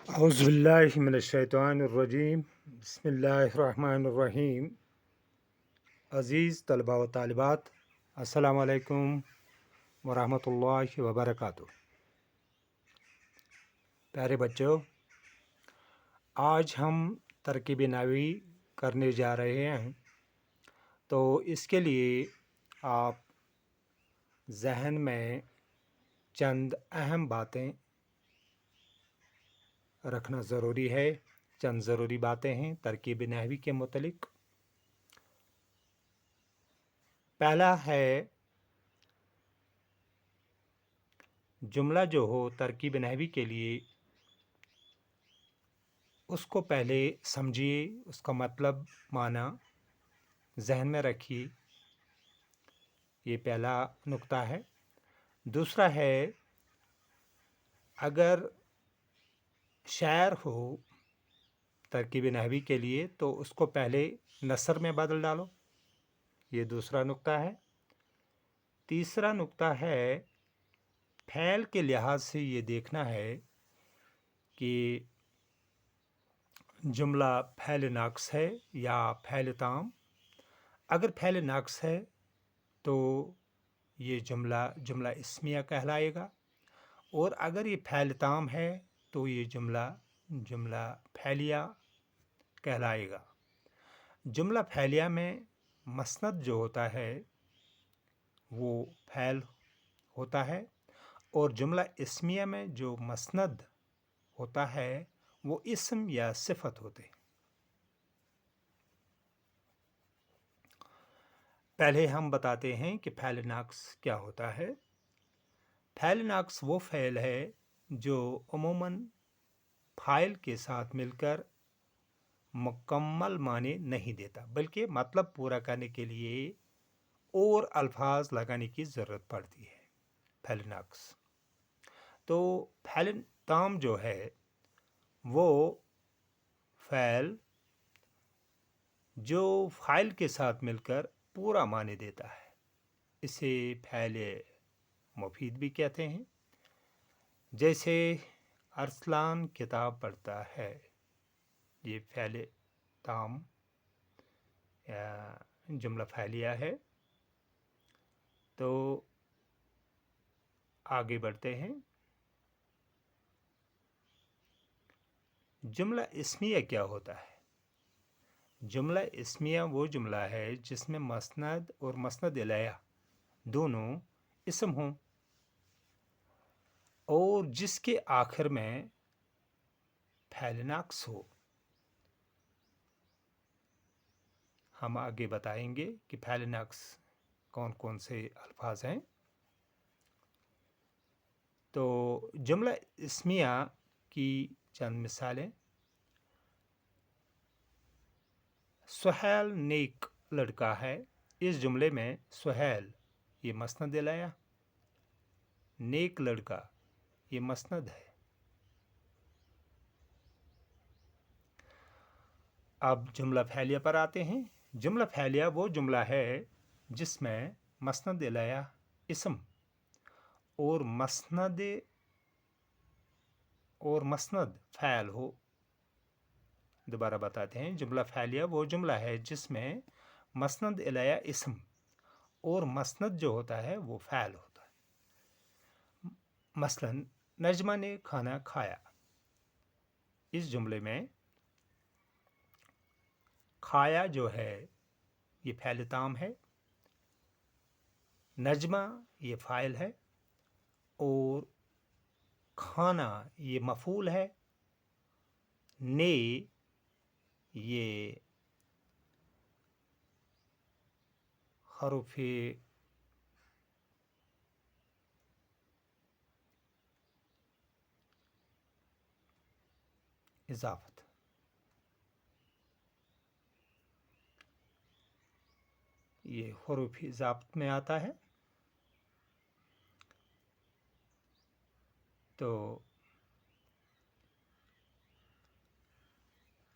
अऊज़ुबिल्लाहिमिनश्शैतानिर्रजीम बिस्मिल्लाहिर्रहमानिर्रहीम। अज़ीज़ तलबा व तालिबात, अस्सलामु अलैकुम वरहमतुल्लाहि वबरकातुहू। प्यारे बच्चों, आज हम तरकीब नाहवी करने जा रहे हैं। तो इसके लिए आप ज़हन में चंद अहम बातें रखना ज़रूरी है। चंद ज़रूरी बातें हैं तरकीब नाहवी के मुतलिक। पहला है, जुमला जो हो तरकीब नाहवी के लिए उसको पहले समझिए, उसका मतलब माना जहन में रखिए। ये पहला नुक्ता है। दूसरा है, अगर शायर हो तरकीब नाहवी के लिए तो उसको पहले नसर में बदल डालो। ये दूसरा नुक्ता है। तीसरा नुक्ता है, फ़ैल के लिहाज से ये देखना है कि जुमला फ़ैल नाक़िस है या फ़ैल ताम। अगर फ़ैल नाक़िस है तो ये जुमला इस्मिया कहलाएगा, और अगर ये फ़ैल ताम है तो ये जुमला फ़ैलिया कहलाएगा। जुमला फ़ैलिया में मसनद जो होता है वो फ़ैल होता है, और जुमला इस्मिया में जो मसनद होता है वो इस्म या सिफ़त होते हैं। पहले हम बताते हैं कि फ़ैल नाक़िस क्या होता है। फ़ैल नाक़िस वो फ़ैल है जो अमूमन फ़ाइल के साथ मिलकर मुकम्मल माने नहीं देता, बल्कि मतलब पूरा करने के लिए और अल्फाज लगाने की ज़रूरत पड़ती है। फ़ैल नाक़िस। तो फ़ैल ताम जो है वो फ़ैल जो फ़ाइल के साथ मिलकर पूरा माने देता है, इसे फ़ैल मुफीद भी कहते हैं। जैसे अरसलान किताब पढ़ता है, ये फ़ैल ताम या जुमला फ़ैलिया है। तो आगे बढ़ते हैं। जुमला इस्मिया क्या होता है? जुमला इस्मिया वो जुमला है जिसमें मसनद और मसनद इलैया दोनों इस्म हों और जिसके आखिर में फ़ैल नाक़िस हो। हम आगे बताएंगे कि फ़ैल नाक़िस कौन कौन से अल्फाज हैं। तो जुमला इस्मिया की चंद मिसालें। सुहैल नेक लड़का है। इस जुमले में सुहैल ये मसनद इलैया, नेक लड़का ये मसनद है। अब जुमला फ़ैलिया पर आते हैं। जुमला फ़ैलिया वो जुमला है जिसमें मसनद इलैया इस्म और मसनद फ़ैल हो। दोबारा बताते हैं, जुमला फ़ैलिया वो जुमला है जिसमें मसनद इलैया इस्म और मसनद जो होता है वो फ़ैल होता है। मसलन नजमा ने खाना खाया। इस जुमले में खाया जो है ये फ़ैल ताम है, नजमा ये फ़ाइल है और खाना ये मफ़ूल है, ने ये हरुफ़ इज़ाफ़त, ये हरुफ़ इज़ाफ़त में आता है। तो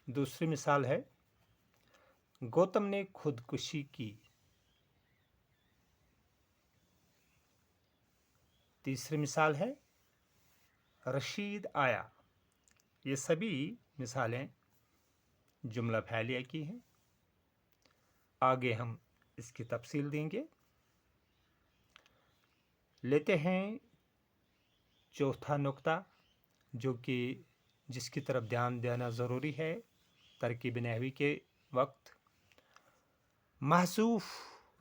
दूसरी मिसाल है, गौतम ने खुदकुशी की। तीसरी मिसाल है, रशीद आया। یہ سبھی مثالیں جملہ فعلیہ کی ہیں. آگے ہم اس کی تفصیل دیں گے. لیتے ہیں چوتھا نقطہ جو کہ جس کی طرف دھیان دینا ضروری ہے ترکیب نحوی کے وقت. محذوف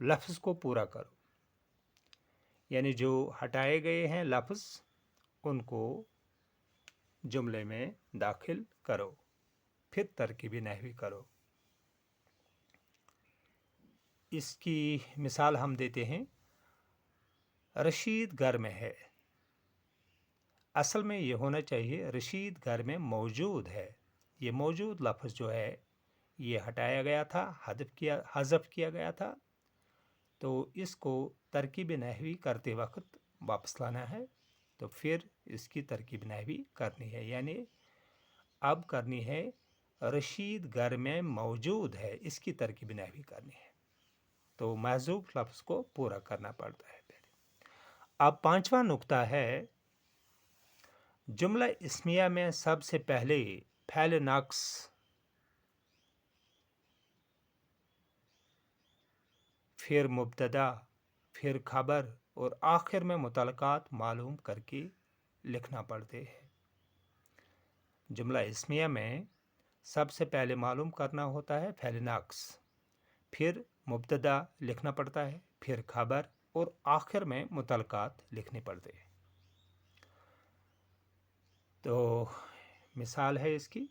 لفظ کو پورا کرو، یعنی جو ہٹائے گئے ہیں لفظ ان کو جملے میں داخل کرو، پھر ترکیب نحوی کرو. اس کی مثال ہم دیتے ہیں. رشید گھر میں ہے. اصل میں یہ ہونا چاہیے رشید گھر میں موجود ہے. یہ موجود لفظ جو ہے یہ ہٹایا گیا تھا، حذف کیا گیا تھا، تو اس کو ترکیب نحوی کرتے وقت واپس لانا ہے. تو پھر اس کی ترکیب نحوی کرنی ہے، یعنی اب کرنی ہے رشید گھر میں موجود ہے، اس کی ترکیب نحوی کرنی ہے. تو محذوف لفظ کو پورا کرنا پڑتا ہے پہلے. اب پانچواں نقطہ ہے جملہ اسمیہ میں سب سے پہلے فعل ناقص پھر مبتدا پھر خبر اور آخر میں متعلقات معلوم کر کے لکھنا پڑتے ہیں. جملہ اسمیہ میں سب سے پہلے معلوم کرنا ہوتا ہے فعل ناقص، پھر مبتدا لکھنا پڑتا ہے، پھر خبر اور آخر میں متعلقات لکھنے پڑتے ہیں. تو مثال ہے اس کی.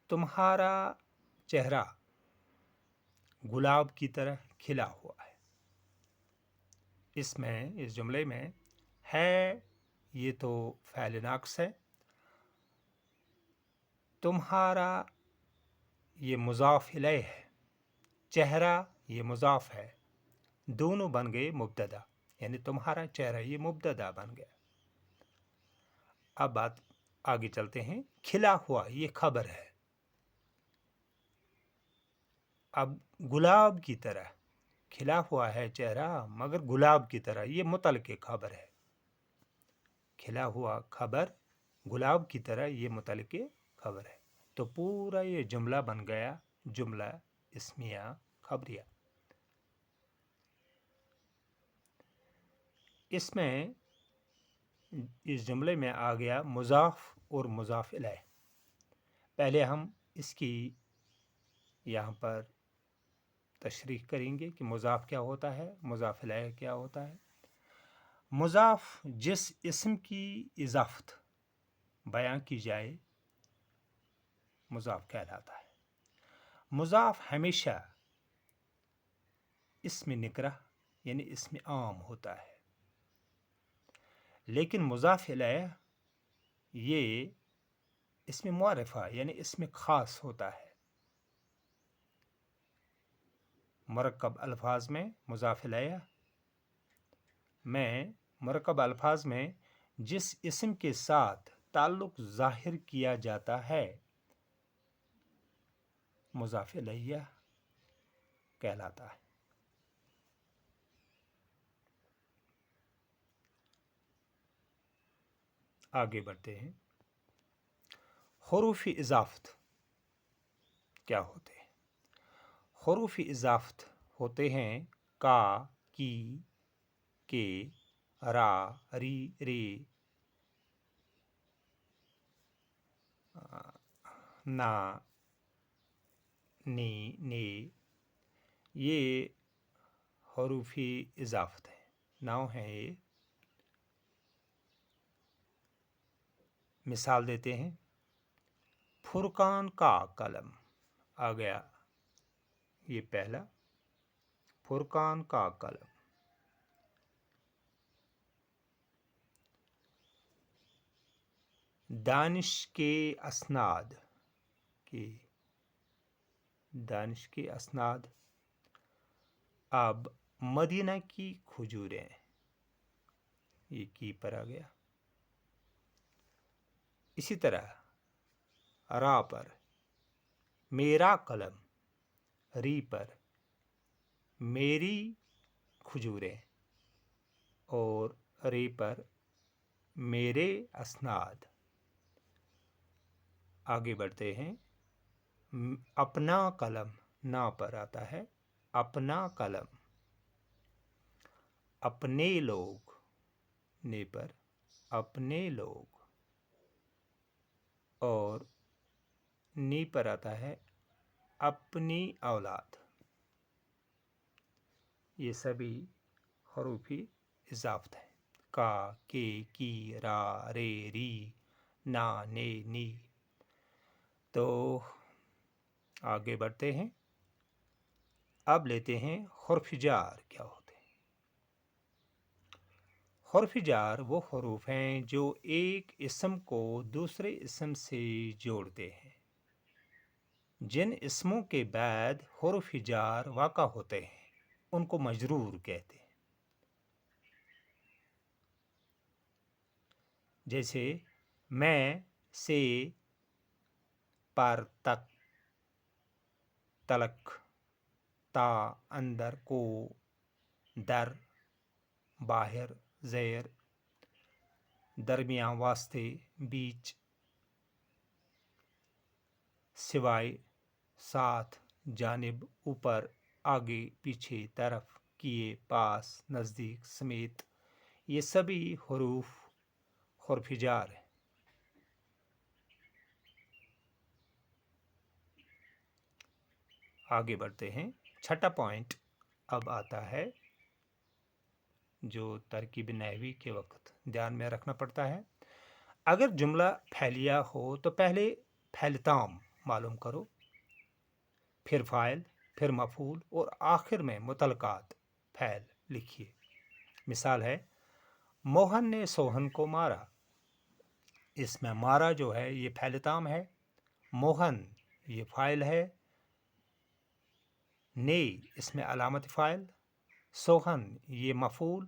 تمہارا چہرہ گلاب کی طرح کھلا ہوا ہے. اس جملے میں ہے یہ تو فعل ناقص ہے، تمہارا یہ مضاف الیہ ہے، چہرہ یہ مضاف ہے، دونوں بن گئے مبتدا، یعنی تمہارا چہرہ یہ مبتدا بن گیا. اب بات آگے چلتے ہیں. کھلا ہوا یہ خبر ہے. اب گلاب کی طرح کھلا ہوا ہے چہرہ مگر گلاب کی طرح، یہ متعلق خبر ہے. کھلا ہوا خبر گلاب کی طرح، یہ متعلق خبر ہے. تو پورا یہ جملہ بن گیا جملہ اسمیہ خبریہ. اس میں اس جملے میں آ گیا مضاف اور مضاف الیہ. پہلے ہم اس کی یہاں پر تشریح کریں گے کہ مضاف کیا ہوتا ہے، مضاف الیہ کیا ہوتا ہے. مضاف جس اسم کی اضافت بیان کی جائے مضاف کہلاتا ہے. مضاف ہمیشہ اسم نکرہ یعنی اسم عام ہوتا ہے، لیکن مضاف الیہ یہ اسم معرفہ یعنی اسم خاص ہوتا ہے. مرکب الفاظ میں مضاف الیہ میں مرکب الفاظ میں جس اسم کے ساتھ تعلق ظاہر کیا جاتا ہے مضاف الیہ کہلاتا ہے. آگے بڑھتے ہیں. حروف اضافت کیا ہوتے ہیں؟ حروف اضافت ہوتے ہیں کا، کی، کے، را، ری، رے، نا، نی، نے. یہ حروف اضافت ہیں، ناؤ ہیں یہ. مثال دیتے ہیں. فرقان کا قلم آ گیا یہ پہلا، فرقان کا قلم. دانش کے اسناد دانش کے اسناد. اب مدینہ کی کھجوریں، یہ کی پر آ گیا. اسی طرح را پر میرا قلم، ری پر میری کھجوریں، اور ری پر मेरे असनाद। आगे बढ़ते हैं। अपना कलम, ना पर आता है अपना कलम। अपने लोग, ने पर अपने लोग। और नी पर आता है अपनी औलाद। ये सभी हरूफी इजाफत है। का, के, की, रा, रे, री, ना, ने, नी। तो आगे बढ़ते हैं। अब लेते हैं हर्फ जार क्या होते हैं। हर्फ जार वो हरूफ हैं जो एक इसम को दूसरे इसम से जोड़ते हैं। जिन इसमों के बाद हर्फ जार वाक़ा होते हैं उनको मजरूर कहते हैं। जैसे मैं, से, पर, तक, तलक, ता, अंदर, को, दर, बाहर, ज़ैर, दरमियाँ, वास्ते, बीच, सिवाय, साथ, जानिब, ऊपर, आगे, पीछे, तरफ, किए, पास, नज़दीक, समेत। ये सभी हरूफ हर्फ जार हैं। आगे बढ़ते हैं। छठा पॉइंट अब आता है जो तरकीब नहवी के वक्त ध्यान में रखना पड़ता है। अगर जुमला फैलिया हो तो पहले फैलताम मालूम करो, फिर फ़ाइल, फिर मफ़ूल और आखिर में मुतलकात फैल लिखिए। मिसाल है, मोहन ने सोहन को मारा। इसमें मारा जो है ये फैलताम है, मोहन ये फ़ाइल है, ने इसमें अलामत फ़ाइल, सोहन ये मफ़ूल,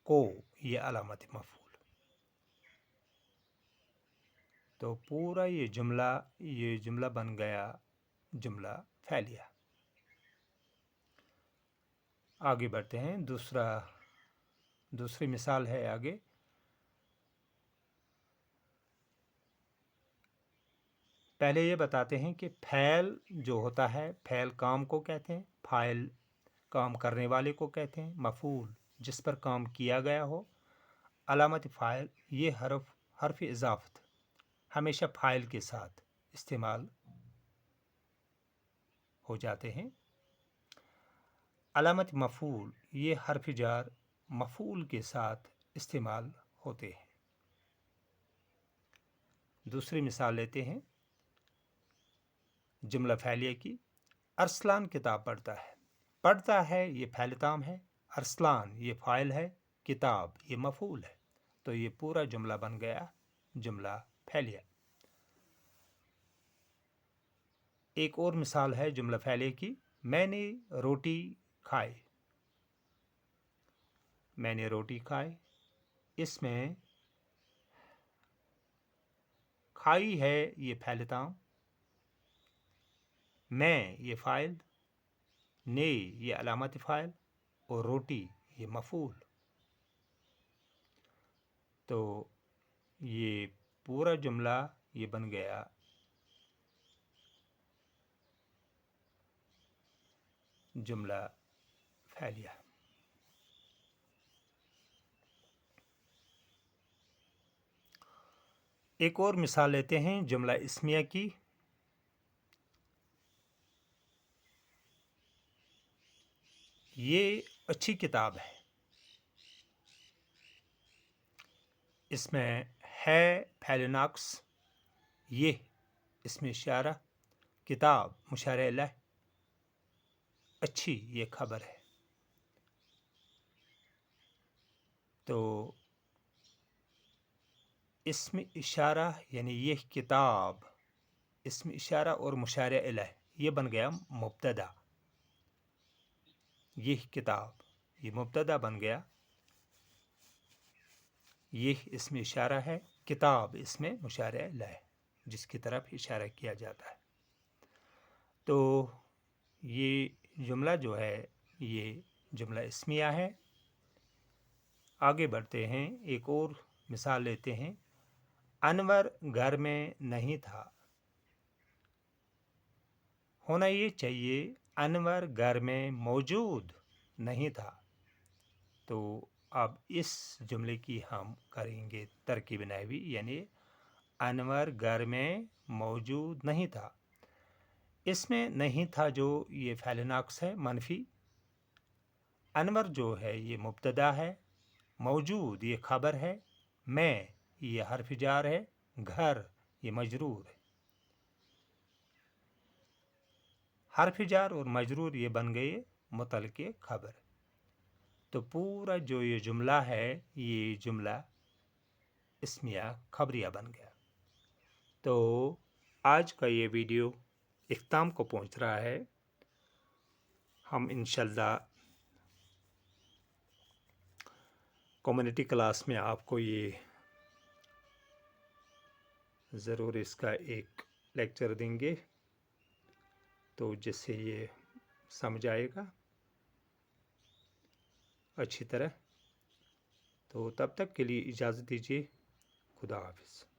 को ये अलामत मफ़ूल। तो पूरा ये जुमला बन गया जुमला फैलिया। आगे बढ़ते हैं। दूसरी मिसाल है आगे। पहले ये बताते हैं कि फैल जो होता है, फैल काम को कहते हैं, फाइल काम करने वाले को कहते हैं, मफूल जिस पर काम किया गया हो, अलामत फ़ाइल ये हर्फ इजाफत हमेशा फ़ाइल के साथ इस्तेमाल हो जाते हैं। अलामत मफूल ये हर्फ जार मफूल के साथ इस्तेमाल होते हैं। दूसरी मिसाल लेते हैं जुमला फैलिया की। अरसलान किताब पढ़ता है। पढ़ता है ये फैलताम है, अरसलान ये फ़ाइल है, किताब ये मफूल है। तो ये पूरा जुमला बन गया जुमला फैलिया। एक और मिसाल है जुमला फैलिया की। मैंने रोटी खाई। मैंने रोटी खाई, इसमें खाई है ये फैलताम, मैं ये फ़ाइल, ने ये अलामत फ़ाइल और रोटी ये मफूल। तो ये पूरा जुमला ये बन गया जुमला फैलिया। एक और मिसाल लेते हैं जुमला इस्मिया की। ये अच्छी किताब है। इसमें है फैलनाक्स, ये इसमें इशारा, किताब मुशारे इलैह, अच्छी ये खबर है। तो इसमें इशारा यानी ये किताब, इसमें इशारा और मुशारे इलैह ये बन गया मुब्तदा। ये किताब ये मुब्तदा बन गया, ये इसमें इशारा है, किताब इसमें मुशारे इलैह जिसकी तरफ इशारा किया जाता है। तो ये जुमला जो है ये जुमला इस्मिया है। آگے بڑھتے ہیں، ایک اور مثال لیتے ہیں۔ انور گھر میں نہیں تھا۔ ہونا یہ چاہیے انور گھر میں موجود نہیں تھا۔ تو اب اس جملے کی ہم کریں گے ترکیب نحوی، یعنی انور گھر میں موجود نہیں تھا۔ اس میں نہیں تھا جو یہ فعل ناقص ہے منفی، انور جو ہے یہ مبتدا ہے، موجود یہ خبر ہے، میں یہ حرف جار ہے، گھر یہ مجرور ہے۔ حرف جار اور مجرور یہ بن گئے متعلق خبر۔ تو پورا جو یہ جملہ ہے یہ جملہ اسمیہ خبریہ بن گیا۔ تو آج کا یہ ویڈیو اختتام کو پہنچ رہا ہے۔ ہم انشاءاللہ کمیونٹی کلاس میں آپ کو یہ ضرور اس کا ایک لیکچر دیں گے، تو جس سے یہ سمجھ آئے گا اچھی طرح۔ تو تب تک کے لیے اجازت دیجیے، خدا حافظ۔